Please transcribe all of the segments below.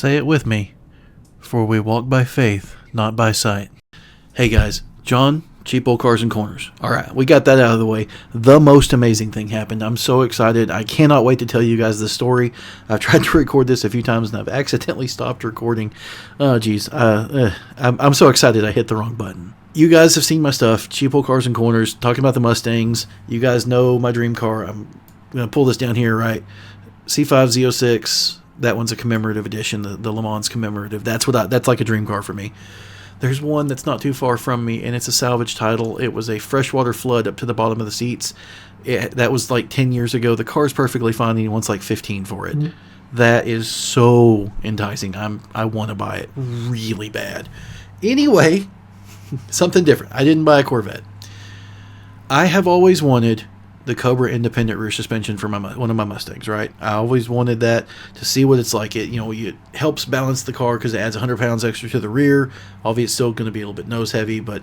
Say it with me. For we walk by faith, not by sight. Hey guys, John, Cheap Old Cars and Corners. Alright, we got that out of the way. The most amazing thing happened. I'm so excited. I cannot wait to tell you guys this story. I've tried to record this a few times and I've accidentally stopped recording. Oh geez, I'm so excited I hit the wrong button. You guys have seen my stuff, Cheap Old Cars and Corners, talking about the Mustangs. You guys know my dream car. I'm going to pull this down here, right? C5 Z06. That one's a commemorative edition, the Le Mans commemorative. That's like a dream car for me. There's one that's not too far from me, and it's a salvage title. It was a freshwater flood up to the bottom of the seats. That was like 10 years ago. The car's perfectly fine, and he wants like 15 for it. Mm-hmm. That is so enticing. I want to buy it really bad. Anyway, something different. I didn't buy a Corvette. I have always wanted the Cobra independent rear suspension for one of my Mustangs, right? I always wanted that to see what it's like. It helps balance the car because it adds 100 pounds extra to the rear. Obviously, it's still going to be a little bit nose heavy, but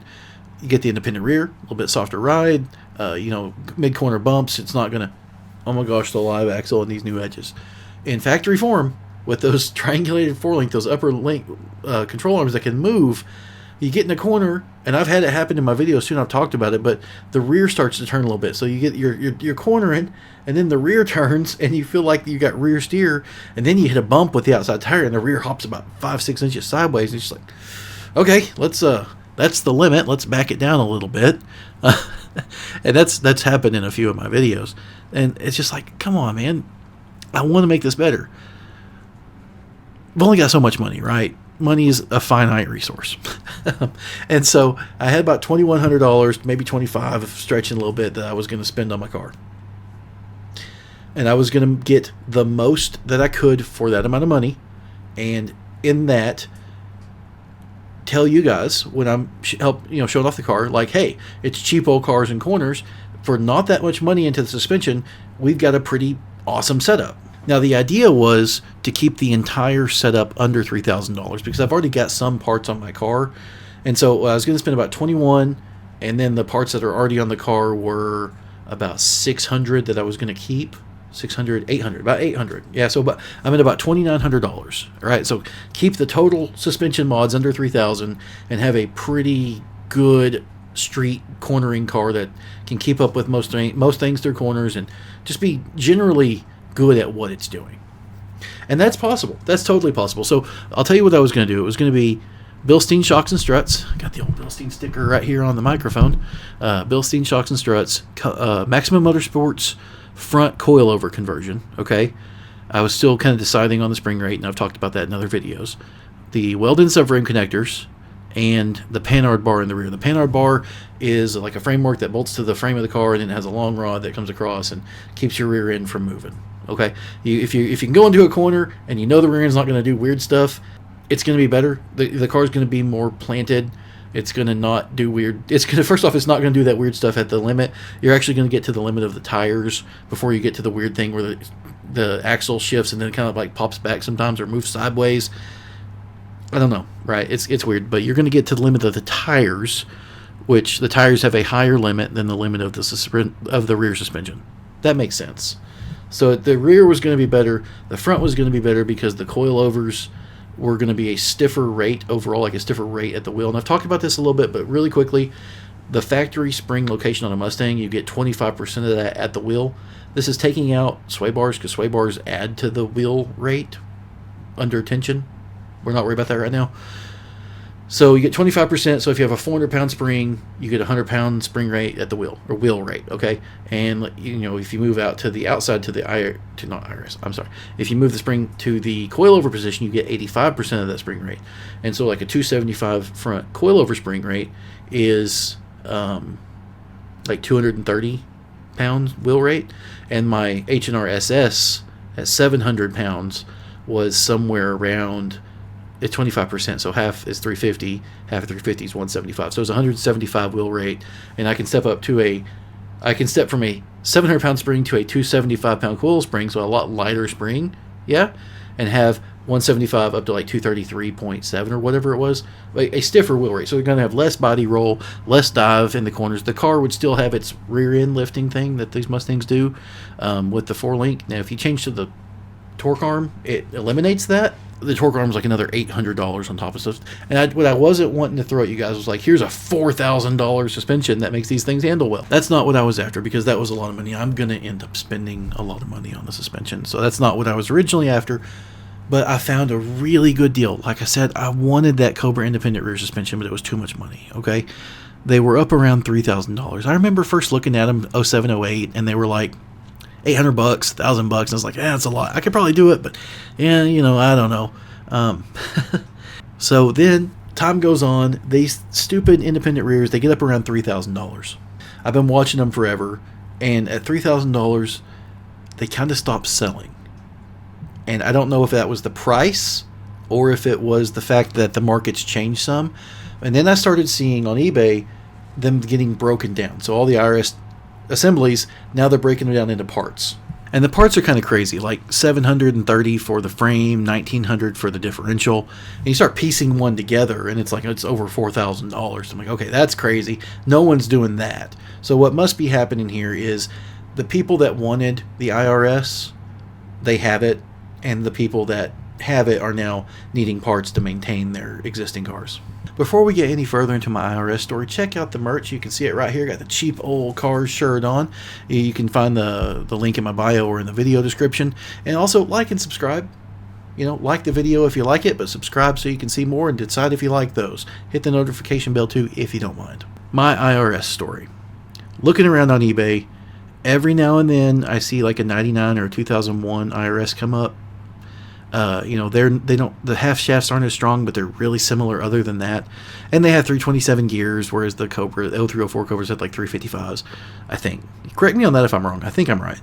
you get the independent rear, a little bit softer ride. Mid-corner bumps. It's not going to, oh my gosh, the live axle and these new edges. In factory form, with those triangulated four-link, those upper link control arms that can move, you get in a corner, and I've had it happen in my videos too, and I've talked about it, but the rear starts to turn a little bit. So you get your cornering, and then the rear turns, and you feel like you got rear steer, and then you hit a bump with the outside tire, and the rear hops about 5-6 inches sideways, and it's just like, okay, that's the limit. Let's back it down a little bit. And that's happened in a few of my videos. And it's just like, come on, man. I want to make this better. I've only got so much money, right? Money is a finite resource. And so I had about $2,100, maybe $25, stretching a little bit, that I was going to spend on my car. And I was going to get the most that I could for that amount of money. And in that, tell you guys when I'm showing off the car, like, hey, it's Cheap Old Cars and Corners. For not that much money into the suspension, we've got a pretty awesome setup. Now, the idea was to keep the entire setup under $3,000 because I've already got some parts on my car. And so I was going to spend about $21, and then the parts that are already on the car were about $600 that I was going to keep. About $800. Yeah, so I'm at about $2,900. All right, so keep the total suspension mods under $3,000 and have a pretty good street cornering car that can keep up with most things through corners and just be generally good at what it's doing. And that's possible. That's totally possible. So I'll tell you what I was going to do. It was going to be Bilstein shocks and struts. Got the old Bilstein sticker right here on the microphone. Bilstein shocks and struts. Maximum Motorsports front coilover conversion. Okay. I was still kind of deciding on the spring rate, and I've talked about that in other videos. The Weldon subframe connectors and the panhard bar in the rear. The panhard bar is like a framework that bolts to the frame of the car, and then it has a long rod that comes across and keeps your rear end from moving. Okay, if you can go into a corner and you know the rear end's not going to do weird stuff, it's going to be better. The car's going to be more planted. It's going to not do weird. First off, it's not going to do that weird stuff at the limit. You're actually going to get to the limit of the tires before you get to the weird thing where the axle shifts and then it kind of like pops back sometimes or moves sideways. I don't know, right? It's weird, but you're going to get to the limit of the tires, which the tires have a higher limit than the limit of the rear suspension. That makes sense. So the rear was going to be better. The front was going to be better because the coilovers were going to be a stiffer rate overall, like a stiffer rate at the wheel. And I've talked about this a little bit, but really quickly, the factory spring location on a Mustang, you get 25% of that at the wheel. This is taking out sway bars because sway bars add to the wheel rate under tension. We're not worried about that right now. So you get 25%. So if you have a 400-pound spring, you get a 100-pound spring rate at the wheel, or wheel rate, okay? And if you move out to the outside if you move the spring to the coilover position, you get 85% of that spring rate. And so like a 275 front coilover spring rate is like 230 pounds wheel rate, and my H&R SS at 700 pounds was somewhere around at 25%, so half is 350, half of 350 is 175. So it's 175 wheel rate, and I can step from a 700-pound spring to a 275-pound coil spring, so a lot lighter spring, yeah, and have 175 up to like 233.7 or whatever it was, a stiffer wheel rate. So you're going to have less body roll, less dive in the corners. The car would still have its rear end lifting thing that these Mustangs do with the 4-link. Now, if you change to the torque arm, it eliminates that. The torque arm is like another $800 on top of stuff. And what I wasn't wanting to throw at you guys was like, here's a $4,000 suspension that makes these things handle well. That's not what I was after, because that was a lot of money. I'm going to end up spending a lot of money on the suspension. So that's not what I was originally after. But I found a really good deal. Like I said, I wanted that Cobra independent rear suspension, but it was too much money, okay? They were up around $3,000. I remember first looking at them 07, 08, and they were like $800, $1,000 bucks. And I was like, that's a lot. I could probably do it, but yeah, I don't know. So then time goes on. These stupid independent rears, they get up around $3,000. I've been watching them forever, and at $3,000, they kind of stopped selling. And I don't know if that was the price or if it was the fact that the market's changed some. And then I started seeing on eBay them getting broken down. So all the IRS assemblies, now they're breaking them down into parts. And the parts are kind of crazy, like $730 for the frame, $1,900 for the differential. And you start piecing one together, and it's like it's over $4,000. I'm like, okay, that's crazy. No one's doing that. So what must be happening here is the people that wanted the IRS, they have it, and the people that have it are now needing parts to maintain their existing cars. Before we get any further into my IRS story, check out the merch. You can see it right here. Got the Cheap Old Cars shirt on. You can find the link in my bio or in the video description. And also like and subscribe. Like the video if you like it, but subscribe so you can see more and decide if you like those. Hit the notification bell too if you don't mind. My IRS story. Looking around on eBay, every now and then I see like a 99 or a 2001 IRS come up. The half shafts aren't as strong, but they're really similar other than that. And they have 327 gears, whereas the 0304 Cobras had like 355s, I think. Correct me on that if I'm wrong. I think I'm right.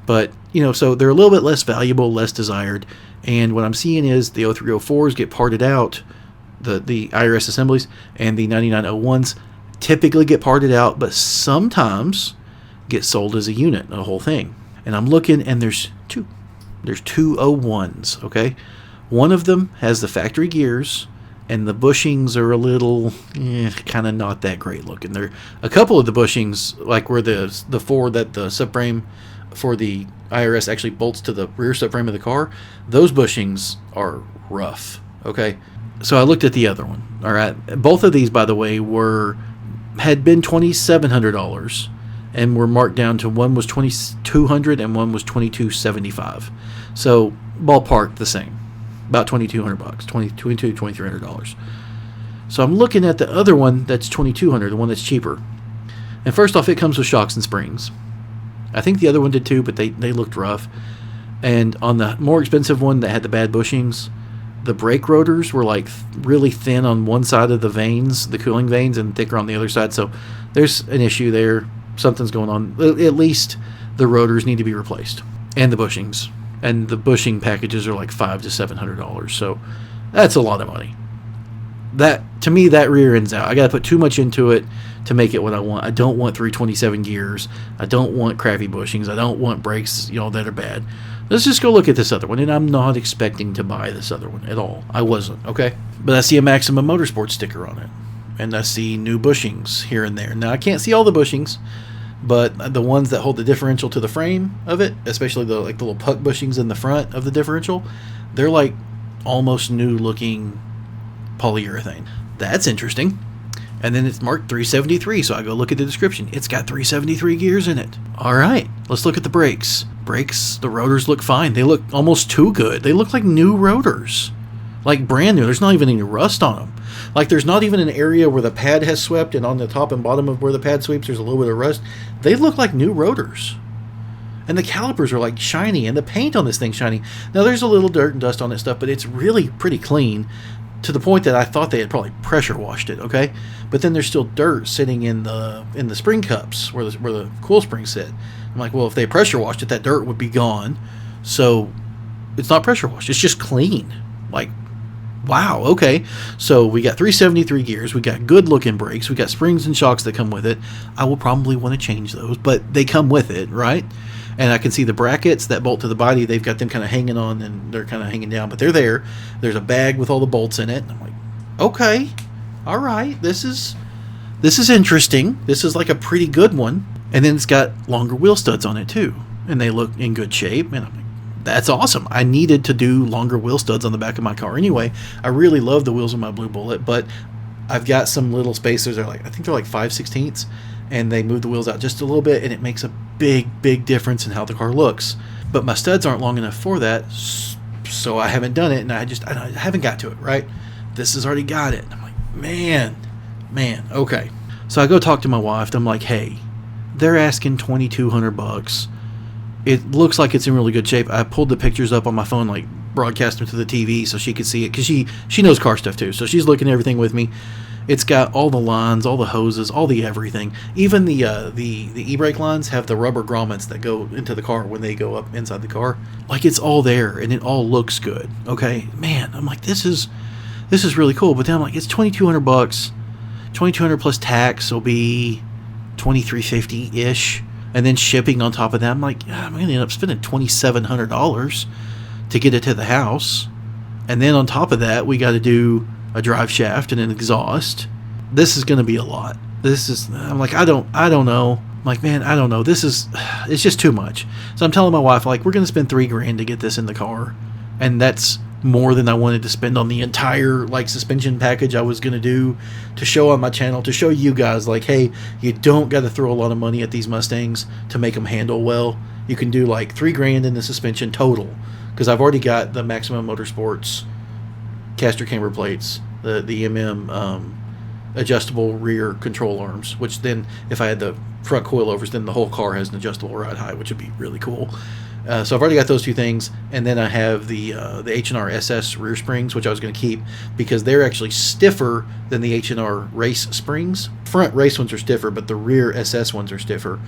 But, so they're a little bit less valuable, less desired. And what I'm seeing is the 0304s get parted out, the IRS assemblies, and the 9901s typically get parted out, but sometimes get sold as a unit, a whole thing. And I'm looking, and there's two 01s, okay? One of them has the factory gears, and the bushings are a little kind of not that great looking. There, a couple of the bushings, like where the four that the subframe for the IRS actually bolts to the rear subframe of the car, those bushings are rough, okay? So I looked at the other one, all right? Both of these, by the way, had been $2,700. And were marked down to, one was $2,200 and one was $2,275. So ballpark the same, about $2,200, $2,300. So I'm looking at the other one that's $2,200, the one that's cheaper. And first off, it comes with shocks and springs. I think the other one did too, but they looked rough. And on the more expensive one that had the bad bushings, the brake rotors were like really thin on one side of the vanes, the cooling vanes, and thicker on the other side. So there's an issue there. Something's going on. At least the rotors need to be replaced, and the bushings. And the bushing packages are like $500 to $700. So that's a lot of money. That, to me, that rear ends out. I got to put too much into it to make it what I want. I don't want 327 gears. I don't want crappy bushings. I don't want brakes, that are bad. Let's just go look at this other one. And I'm not expecting to buy this other one at all. I wasn't, okay? But I see a Maximum Motorsports sticker on it. And I see new bushings here and there. Now, I can't see all the bushings, but the ones that hold the differential to the frame of it, especially the little puck bushings in the front of the differential, they're like almost new looking polyurethane. That's interesting. And then it's marked 373, so I go look at the description. It's got 373 gears in it. All right, let's look at the brakes. The rotors look fine. They look almost too good. They look like new rotors. Like brand new. There's not even any rust on them. Like there's not even an area where the pad has swept, and on the top and bottom of where the pad sweeps there's a little bit of rust. They look like new rotors. And the calipers are like shiny, and the paint on this thing's shiny. Now there's a little dirt and dust on that stuff, but it's really pretty clean, to the point that I thought they had probably pressure washed it, okay? But then there's still dirt sitting in the spring cups where the coil springs sit. I'm like, well, if they pressure washed it, that dirt would be gone. So it's not pressure washed. It's just clean. Like, wow, okay. So we got 373 gears. We got good looking brakes. We got springs and shocks that come with it. I will probably want to change those, but they come with it, right? And I can see the brackets that bolt to the body. They've got them kind of hanging on, and they're kind of hanging down, but they're there. There's a bag with all the bolts in it. And I'm like, okay, all right, this is interesting. This is like a pretty good one. And then it's got longer wheel studs on it too, and they look in good shape. And I'm like, that's awesome. I needed to do longer wheel studs on the back of my car anyway. I really love the wheels of my Blue Bullet, but I've got some little spacers. They're like, I think they're like 5/16, and they move the wheels out just a little bit, and it makes a big difference in how the car looks. But my studs aren't long enough for that, so I haven't done it, and I haven't got to it, right? This has already got it. I'm like, man, okay. So I go talk to my wife, and I'm like, hey, they're asking $2,200. It looks like it's in really good shape. I pulled the pictures up on my phone, like broadcast them to the TV so she could see it, because she knows car stuff too. So she's looking at everything with me. It's got all the lines, all the hoses, all the everything. Even the e-brake lines have the rubber grommets that go into the car when they go up inside the car. Like, it's all there, and it all looks good. Okay, man, I'm like, this is really cool. But then I'm like, it's $2,200. $2,200 plus tax will be $2,350 ish, and then shipping on top of that. I'm like, I'm gonna end up spending $2,700 to get it to the house, and then on top of that, we got to do a drive shaft and an exhaust. This is going to be a lot. I'm like, I don't know. I'm like, man, I don't know. It's just too much. So I'm telling my wife, like, we're going to spend $3,000 to get this in the car. And that's more than I wanted to spend on the entire, like, suspension package I was going to do to show on my channel, to show you guys, like, hey, you don't got to throw a lot of money at these Mustangs to make them handle well. You can do like $3,000 in the suspension total, because I've already got the Maximum Motorsports caster camber plates, the adjustable rear control arms, which then if I had the front coilovers, then the whole car has an adjustable ride height, which would be really cool. So I've already got those two things, and then I have the H&R SS rear springs, which I was going to keep because they're actually stiffer than the H&R race springs. Front race ones are stiffer, but the rear SS ones are stiffer,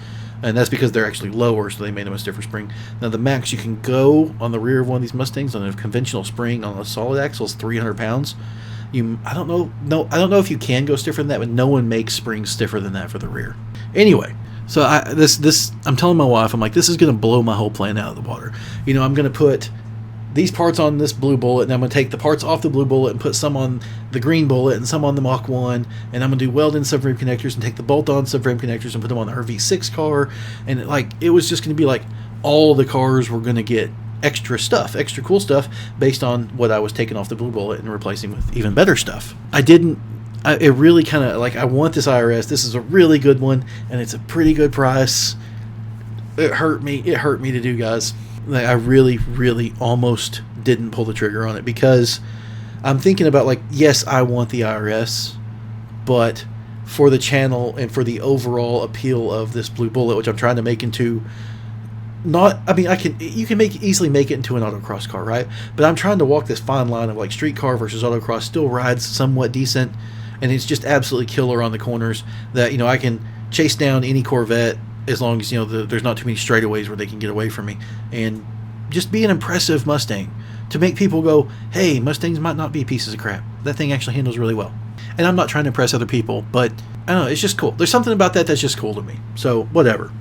and that's because they're actually lower, so they made them a stiffer spring. Now the max you can go on the rear of one of these Mustangs on a conventional spring on a solid axle is 300 pounds. I don't know if you can go stiffer than that, but no one makes springs stiffer than that for the rear. Anyway, so I'm telling my wife, I'm like, this is going to blow my whole plan out of the water. You know, I'm going to put these parts on this Blue Bullet, and I'm going to take the parts off the Blue Bullet and put some on the Green Bullet and some on the Mach 1, and I'm going to do weld-in subframe connectors and take the bolt-on subframe connectors and put them on the RV6 car, and it was just going to be like all the cars were going to get extra cool stuff based on what I was taking off the Blue Bullet and replacing with even better stuff. It really kind of, like, I want this IRS. This is a really good one, and it's a pretty good price. It hurt me to do, guys. Like, I really almost didn't pull the trigger on it because I'm thinking about, like, yes, I want the IRS, but for the channel and for the overall appeal of this Blue Bullet, which I'm trying to make into you can easily make it into an autocross car, right? But I'm trying to walk this fine line of, like, street car versus autocross, still rides somewhat decent, and it's just absolutely killer on the corners that, you know, I can chase down any Corvette as long as, you know, there's not too many straightaways where they can get away from me, and just be an impressive Mustang to make people go, hey, Mustangs might not be pieces of crap. That thing actually handles really well. And I'm not trying to impress other people, but I don't know, it's just cool. There's something about that that's just cool to me. So whatever.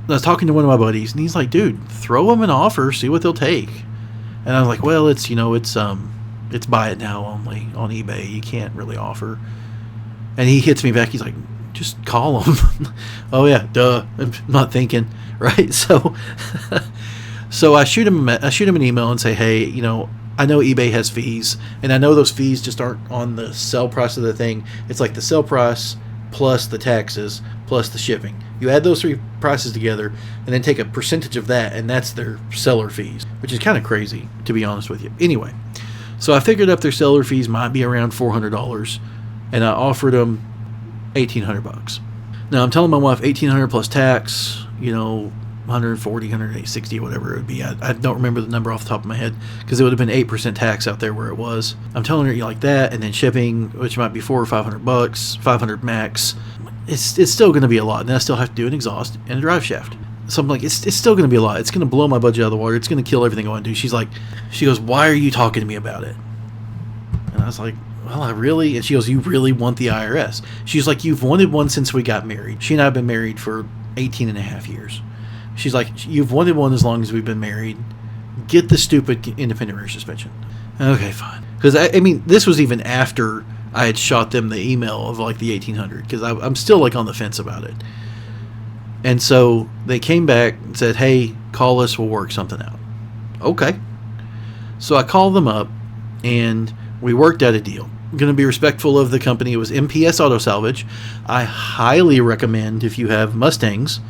I was talking to one of my buddies, and he's like, dude, throw them an offer, see what they'll take. And I was like, well, it's buy it now only on eBay. You can't really offer. And he hits me back. He's like, just call them. Oh yeah, duh. I'm not thinking, right? So I shoot him an email and say, hey, you know, I know eBay has fees, and I know those fees just aren't on the sell price of the thing. It's like the sell price plus the taxes plus the shipping. You add those three prices together and then take a percentage of that, and that's their seller fees, which is kind of crazy, to be honest with you. Anyway, so I figured up their seller fees might be around $400, and I offered them $1,800. Now I'm telling my wife $1,800 plus tax, you know, 140, 160, whatever it would be. I don't remember the number off the top of my head because it would have been 8% tax out there where it was. I'm telling her, you like that, and then shipping, which might be $400 or $500, 500 max. It's still going to be a lot, and then I still have to do an exhaust and a drive shaft. So I'm like, it's still going to be a lot. It's going to blow my budget out of the water. It's going to kill everything I want to do. She goes, why are you talking to me about it? And I was like, well, and she goes, you really want the IRS? She's like, you've wanted one since we got married. She and I have been married for 18 and a half years. She's like, you've wanted one as long as we've been married. Get the stupid independent rear suspension. Okay, fine. Because, I mean, this was even after I had shot them the email of, like, the 1,800. Because I'm still, like, on the fence about it. And so they came back and said, hey, call us, we'll work something out. Okay. So I called them up, and we worked out a deal. I'm going to be respectful of the company. It was MPS Auto Salvage. I highly recommend, if you have Mustangs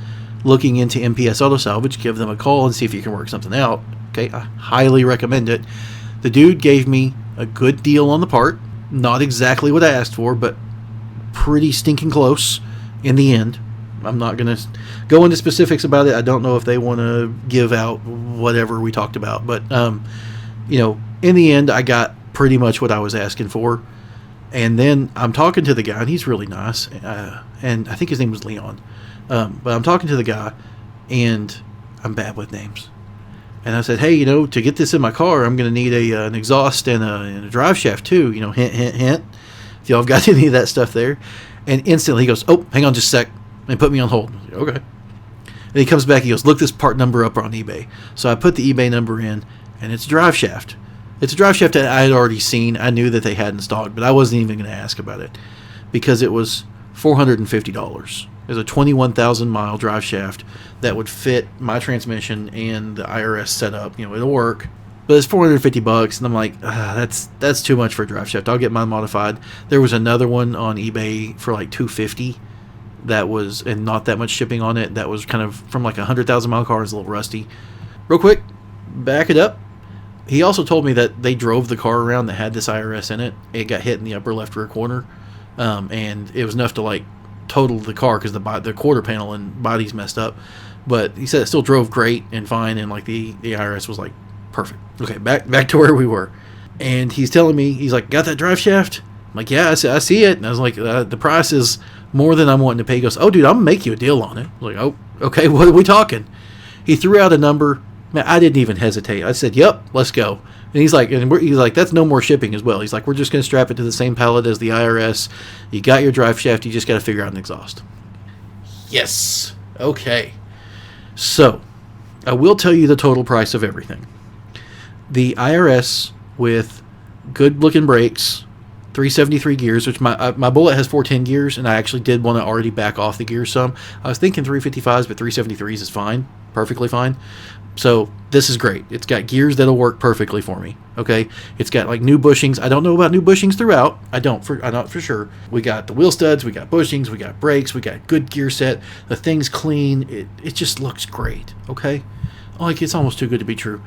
looking into MPS Auto Salvage, give them a call and see if you can work something out. Okay, I highly recommend it. The dude gave me a good deal on the part. Not exactly what I asked for, but pretty stinking close in the end. I'm not going to go into specifics about it. I don't know if they want to give out whatever we talked about. But, in the end, I got pretty much what I was asking for. And then I'm talking to the guy, and he's really nice. And I think his name was Leon. But I'm talking to the guy, and I'm bad with names. And I said, hey, to get this in my car, I'm going to need an exhaust and a drive shaft too. Hint, hint, hint. If y'all have got any of that stuff there. And instantly he goes, oh, hang on just a sec. And put me on hold. Okay. And he comes back, he goes, look this part number up on eBay. So I put the eBay number in, and it's a drive shaft. It's a drive shaft that I had already seen. I knew that they had in stock, but I wasn't even going to ask about it because it was $450. It was a 21,000 mile drive shaft that would fit my transmission and the IRS setup. It'll work, but it's $450, and I'm like, that's too much for a drive shaft. I'll get mine modified. There was another one on eBay for like $250. That was, and not that much shipping on it. That was kind of from like a 100,000 mile car. It's a little rusty. Real quick, back it up. He also told me that they drove the car around that had this IRS in it. It got hit in the upper left rear corner, and it was enough to like total the car because the quarter panel and body's messed up. But he said it still drove great and fine, and like the IRS was like perfect. Okay, back to where we were. And he's telling me, he's like, got that drive shaft? I'm like, yeah, I see it. And I was like, the price is more than I'm wanting to pay. He goes, oh, dude, I'm going to make you a deal on it. I was like, oh, okay, what are we talking? He threw out a number. Man, I didn't even hesitate. I said, yep, let's go. And he's like, that's no more shipping as well. He's like, we're just going to strap it to the same pallet as the IRS. You got your drive shaft. You just got to figure out an exhaust. Yes. Okay. So, I will tell you the total price of everything. The IRS with good-looking brakes, 373 gears, which my Bullet has 410 gears, and I actually did want to already back off the gears some. I was thinking 355s, but 373s is fine, perfectly fine. So this is great. It's got gears that'll work perfectly for me. Okay, it's got like new bushings. I don't know about new bushings throughout. I'm not for sure. We got the wheel studs, we got bushings, we got brakes, we got good gear set. The thing's clean. It just looks great. Okay, like it's almost too good to be true.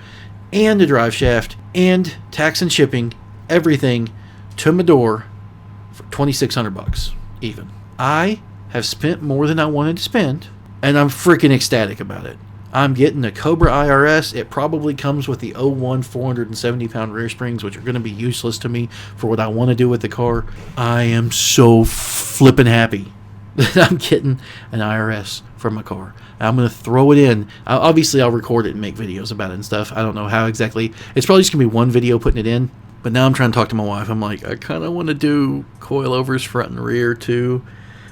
And the drive shaft and tax and shipping, everything to my door for $2,600 even. I have spent more than I wanted to spend, and I'm freaking ecstatic about it. I'm getting a Cobra IRS. It probably comes with the 01 470-pound rear springs, which are going to be useless to me for what I want to do with the car. I am so flippin' happy that I'm getting an IRS for my car. I'm going to throw it in. Obviously, I'll record it and make videos about it and stuff. I don't know how exactly. It's probably just going to be one video putting it in. But now I'm trying to talk to my wife. I'm like, I kind of want to do coilovers front and rear too.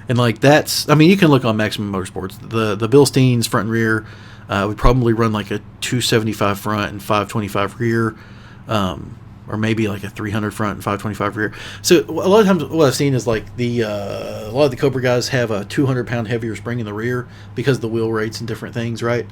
And like that's, you can look on Maximum Motorsports. The Bilsteins front and rear would probably run like a 275 front and 525 rear. Or maybe like a 300 front and 525 rear. So a lot of times what I've seen is like a lot of the Cobra guys have a 200-pound heavier spring in the rear because of the wheel rates and different things, right?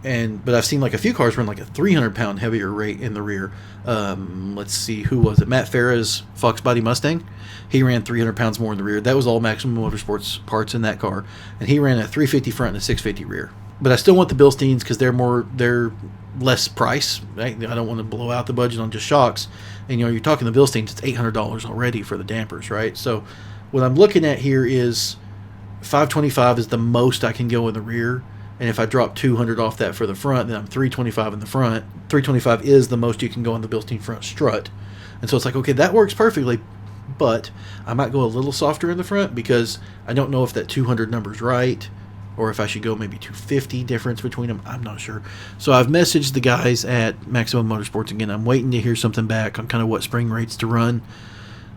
But I've seen like a few cars run like a 300-pound heavier rate in the rear. Let's see, who was it? Matt Farah's Fox Body Mustang. He ran 300 pounds more in the rear. That was all Maximum Motorsports parts in that car, and he ran a 350 front and a 650 rear. But I still want the Bilsteins because they're less price. I don't want to blow out the budget on just shocks. And you're talking the Bilsteins, it's $800 already for the dampers, right? So what I'm looking at here is 525 is the most I can go in the rear. And if I drop 200 off that for the front, then I'm 325 in the front. 325 is the most you can go on the Bilstein front strut. And so it's like, okay, that works perfectly, but I might go a little softer in the front because I don't know if that 200 number's right or if I should go maybe 250 difference between them. I'm not sure. So I've messaged the guys at Maximum Motorsports again. I'm waiting to hear something back on kind of what spring rates to run.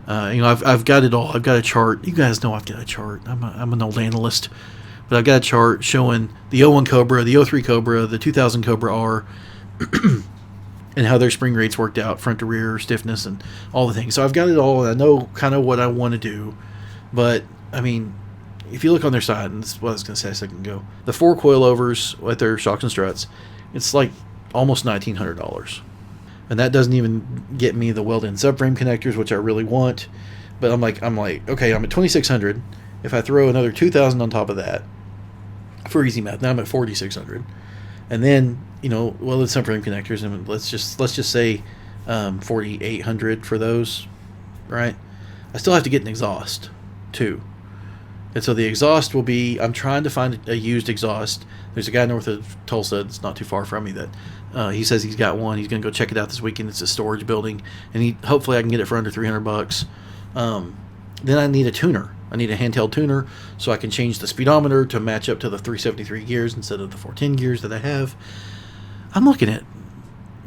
I've got it all. I've got a chart. You guys know I've got a chart. I'm an old analyst. But I've got a chart showing the 01 Cobra, the 03 Cobra, the 2000 Cobra R, and how their spring rates worked out, front to rear, stiffness, and all the things. So I've got it all, and I know kind of what I want to do. But, if you look on their side, and this is what I was going to say a second ago, the 4 coilovers with their shocks and struts, it's like almost $1,900. And that doesn't even get me the weld-in subframe connectors, which I really want. But I'm like, okay, I'm at $2,600. If I throw another $2,000 on top of that, for easy math, now I'm at $4,600. And then, welded subframe connectors, and let's just say $4,800 for those, right? I still have to get an exhaust too. And so the exhaust will be, I'm trying to find a used exhaust. There's a guy north of Tulsa that's not too far from me that he says he's got one. He's going to go check it out this weekend. It's a storage building, and hopefully I can get it for under $300. Then I need a tuner. I need a handheld tuner so I can change the speedometer to match up to the 373 gears instead of the 410 gears that I have. I'm looking at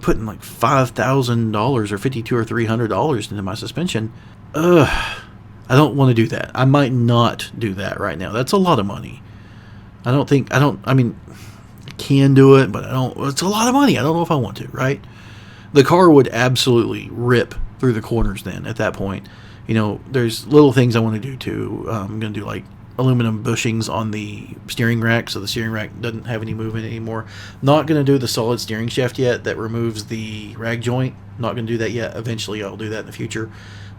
putting like $5,000 or $5,200 or $300 into my suspension. I don't want to do that. I might not do that right now. That's a lot of money. I can do it, but it's a lot of money. I don't know if I want to, right? The car would absolutely rip through the corners then at that point. There's little things I want to do too. I'm going to do like aluminum bushings on the steering rack, so the steering rack doesn't have any movement anymore. Not going to do the solid steering shaft yet that removes the rag joint. Not going to do that yet. Eventually I'll do that in the future.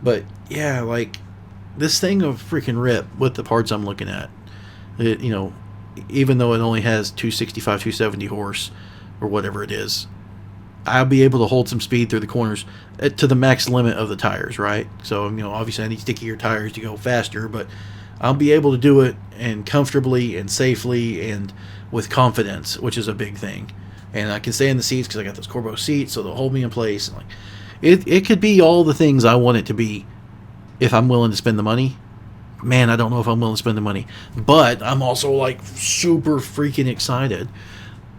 But yeah, like this thing of freaking rip with the parts I'm looking at. It, even though it only has 265, 270 horse or whatever it is, I'll be able to hold some speed through the corners to the max limit of the tires, right? So, obviously I need stickier tires to go faster, but I'll be able to do it and comfortably and safely and with confidence, which is a big thing. And I can stay in the seats because I got those Corbo seats, so they'll hold me in place. And it could be all the things I want it to be if I'm willing to spend the money. Man, I don't know if I'm willing to spend the money. But I'm also like super freaking excited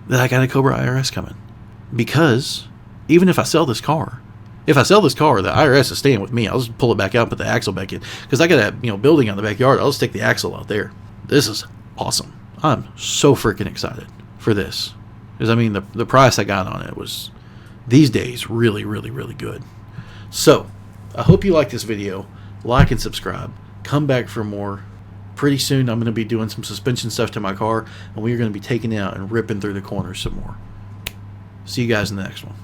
that I got a Cobra IRS coming. Because even if I sell this car, the IRS is staying with me. I'll just pull it back out and put the axle back in. Because I got a building on the backyard. I'll just stick the axle out there. This is awesome. I'm so freaking excited for this. Because, the price I got on it was, these days, really, really, really good. So, I hope you like this video. Like and subscribe. Come back for more. Pretty soon, I'm going to be doing some suspension stuff to my car. And we are going to be taking it out and ripping through the corners some more. See you guys in the next one.